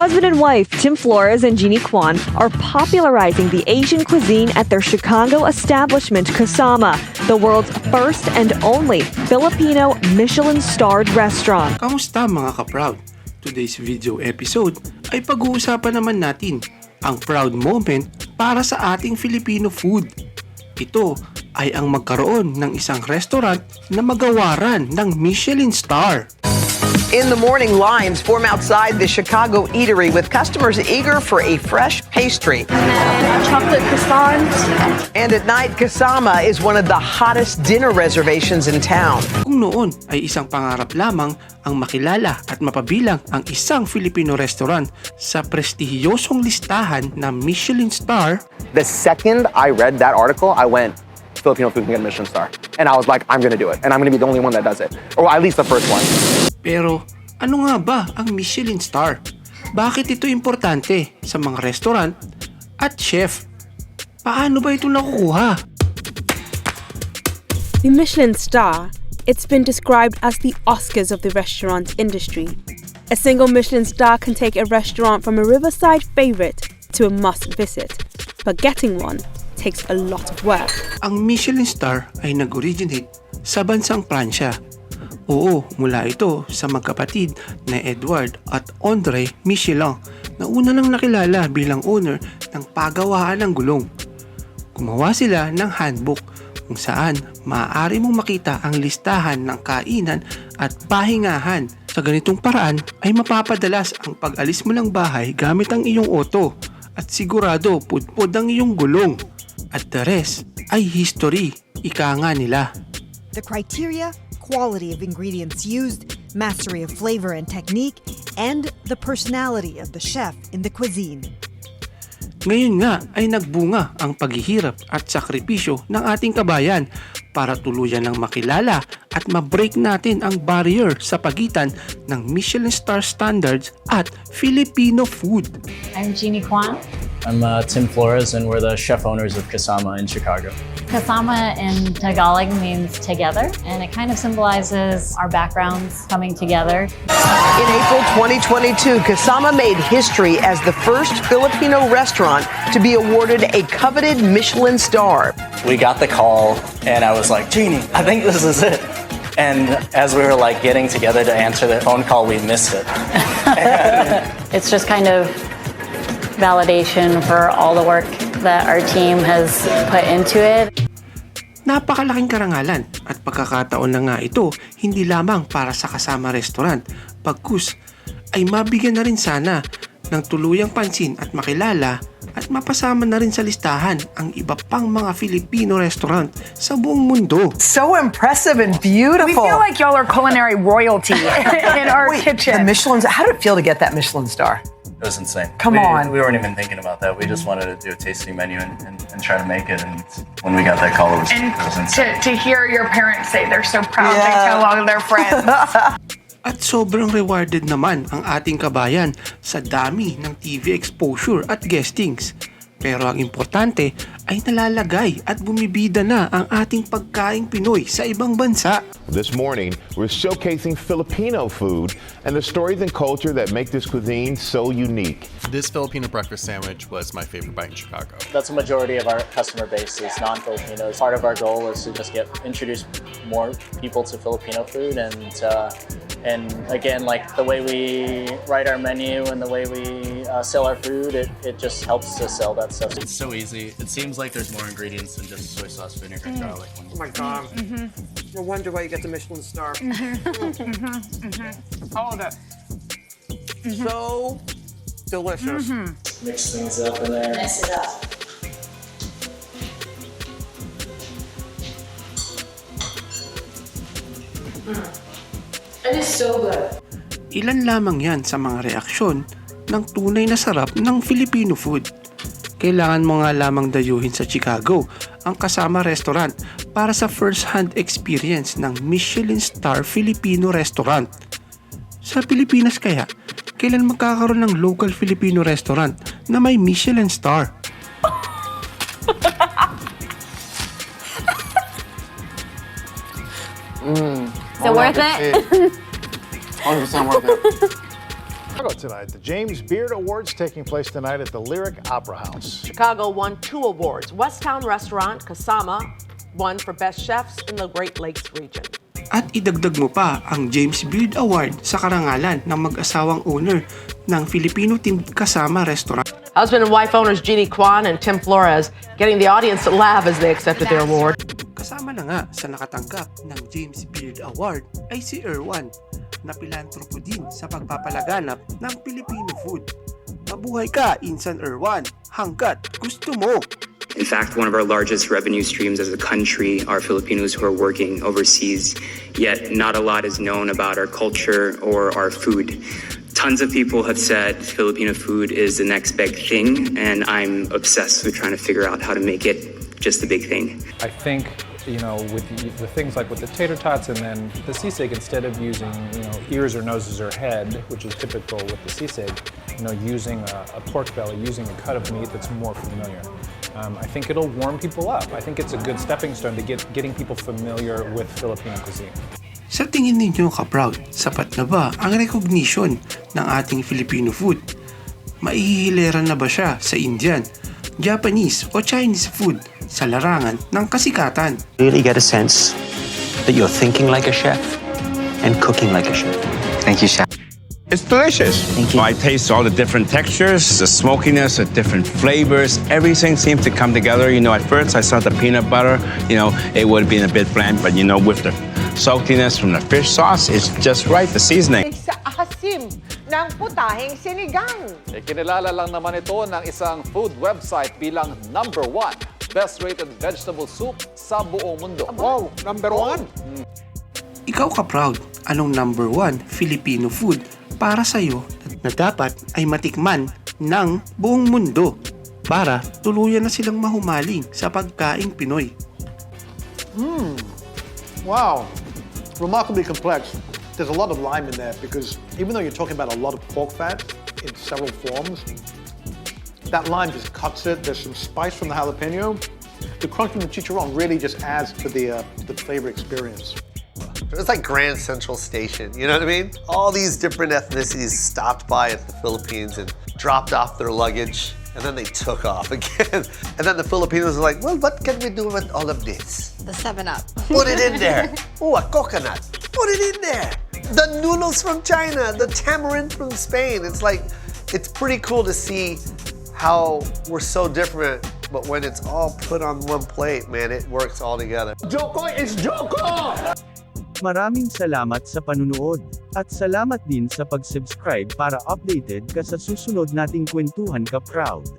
Husband and wife Tim Flores and Jeannie Kwan are popularizing the Asian cuisine at their Chicago establishment, Kasama, the world's first and only Filipino Michelin-starred restaurant. Kamusta mga kaProud? Today's video episode ay pag-uusapan naman natin ang proud moment para sa ating Filipino food. Ito ay ang magkaroon ng isang restaurant na magawaran ng Michelin Star. In the morning, lines form outside the Chicago eatery with customers eager for a fresh pastry. Chocolate croissant. And at night, Kasama is one of the hottest dinner reservations in town. Kung noon ay isang pangarap lamang ang makilala at mapabilang ang isang Filipino restaurant sa prestihiyosong listahan ng Michelin Star, the second I read that article, I went, Filipino food can get a Michelin Star. And I was like, I'm gonna do it. And I'm gonna be the only one that does it. Or at least the first one. pero ano nga ba ang Michelin Star? Bakit ito importante sa mga restaurant at chef? Paano ba ito nakukuha? The Michelin Star, it's been described as the Oscars of the restaurant industry. A single Michelin star can take a restaurant from a riverside favorite to a must-visit. But getting one takes a lot of work. Ang Michelin Star ay nag-originate sa bansang Pransya. Oo, mula ito sa magkapatid na Edward at Andre Michelin na una lang nakilala bilang owner ng pagawaan ng gulong. Gumawa sila ng handbook kung saan maaari mong makita ang listahan ng kainan at pahingahan. Sa ganitong paraan ay mapapadalas ang pag-alis mo ng bahay gamit ang iyong auto at sigurado pudpud ang iyong gulong. At the rest ay history, ika nga nila. The criteria, quality of ingredients used, mastery of flavor and technique, and the personality of the chef in the cuisine. Ngayon nga ay nagbunga ang paghihirap at sakripisyo ng ating kabayan para tuluyan ng makilala at ma-break natin ang barrier sa pagitan ng Michelin Star standards at Filipino food. I'm Jeannie Kwan. I'm Tim Flores, and we're the chef owners of Kasama in Chicago. Kasama in Tagalog means together, and it kind of symbolizes our backgrounds coming together. In April 2022, Kasama made history as the first Filipino restaurant to be awarded a coveted Michelin Star. We got the call, and I was like, Jeannie, I think this is it. And as we were like getting together to answer the phone call, we missed it. It's just kind of validation for all the work that our team has put into it. Napakalaking karangalan at pagkakataon na nga ito hindi lamang para sa Kasama Restaurant, pagkus ay mabigyan na rin sana ng tuluyang pansin at makilala at mapasama na rin sa listahan ang iba pang mga Filipino restaurant sa buong mundo. So impressive and beautiful. We feel like y'all are culinary royalty in our kitchen. The Michelin, how did it feel to get that Michelin Star? It was insane. Come on. We weren't even thinking about that. We just wanted to do a tasting menu and try to make it. And when we got that call, it was insane. To hear your parents say they're so proud they tell all of their friends. At sobrang rewarded naman ang ating kabayan sa dami ng TV exposure at guestings. Pero ang importante ay nalalagay at bumibida na ang ating pagkaing Pinoy sa ibang bansa. This morning, we're showcasing Filipino food and the stories and culture that make this cuisine so unique. This Filipino breakfast sandwich was my favorite bite in Chicago. That's a majority of our customer base is non-Filipinos. Part of our goal is to just introduce more people to Filipino food, and again, like the way we write our menu and the way we sell our food, it just helps to sell that stuff. It's so easy. It seems like there's more ingredients than just soy sauce, vinegar, and garlic. Oh my God. No wonder why you get the Michelin Star. All of it. So delicious. Mix things up in there. Mix it up. It is so good. Ilan lamang yan sa mga reaksyon ng tunay na sarap ng Filipino food. Kailangan mo nga lamang dayuhin sa Chicago ang Kasama Restaurant para sa first-hand experience ng Michelin Star Filipino Restaurant. Sa Pilipinas kaya, kailan magkakaroon ng local Filipino restaurant na may Michelin Star? Is it worth it? 100% worth it. Tonight, the James Beard Awards taking place tonight at the Lyric Opera House. Chicago won 2 awards. Westtown Restaurant, Kasama, won for Best Chefs in the Great Lakes region. At idagdag mo pa ang James Beard Award sa karangalan ng mag-asawang owner ng Filipino Team Kasama Restaurant. Husband and wife owners Jeannie Kwan and Tim Flores getting the audience to laugh as they accepted their award. Kasama na nga sa nakatanggap ng James Beard Award ay si Erwan, na pilantropo din sa pagpapalaganap ng Filipino food. Mabuhay ka, Insan Erwan, hanggat gusto mo! In fact, one of our largest revenue streams as a country are Filipinos who are working overseas, yet not a lot is known about our culture or our food. Tons of people have said Filipino food is the next big thing, and I'm obsessed with trying to figure out how to make it just a big thing. I think, with the things like with the tater tots and then the sisig, instead of using, ears or noses or head, which is typical with the sisig, using a pork belly, using a cut of meat that's more familiar. I think it'll warm people up. I think it's a good stepping stone to getting people familiar with Filipino cuisine. Sa tingin ninyo, kaProud, sapat na ba ang recognition ng ating Filipino food? Maihihilera na ba siya sa Indian, Japanese o Chinese food sa larangan ng kasikatan? Really get a sense that you're thinking like a chef and cooking like a chef. Thank you, chef. It's delicious. Thank you. I taste all the different textures, the smokiness, the different flavors. Everything seems to come together. At first I saw the peanut butter, it would have been a bit bland, but with the saltiness from the fish sauce, it's just right, the seasoning. Sa asim ng putaheng sinigang. Kinilala lang naman ito ng isang food website bilang #1 best-rated vegetable soup sa buong mundo. Wow, #1? Ikaw, kaProud, anong #1 Filipino food para sa'yo na dapat ay matikman ng buong mundo para tuluyan na silang mahumaling sa pagkaing Pinoy? Wow, remarkably complex. There's a lot of lime in there because even though you're talking about a lot of pork fat in several forms, that lime just cuts it. There's some spice from the jalapeno. The crunch from the chicharron really just adds to the flavor experience. It was like Grand Central Station, you know what I mean? All these different ethnicities stopped by at the Philippines and dropped off their luggage, and then they took off again. And then the Filipinos were like, well, what can we do with all of this? The 7-Up. Put it in there. Oh, a coconut. Put it in there. The noodles from China, the tamarind from Spain. It's pretty cool to see how we're so different, but when it's all put on one plate, man, it works all together. Joko is Joko! Maraming salamat sa panunood. At salamat din sa pag-subscribe para updated ka sa susunod nating kwentuhan, kaProud.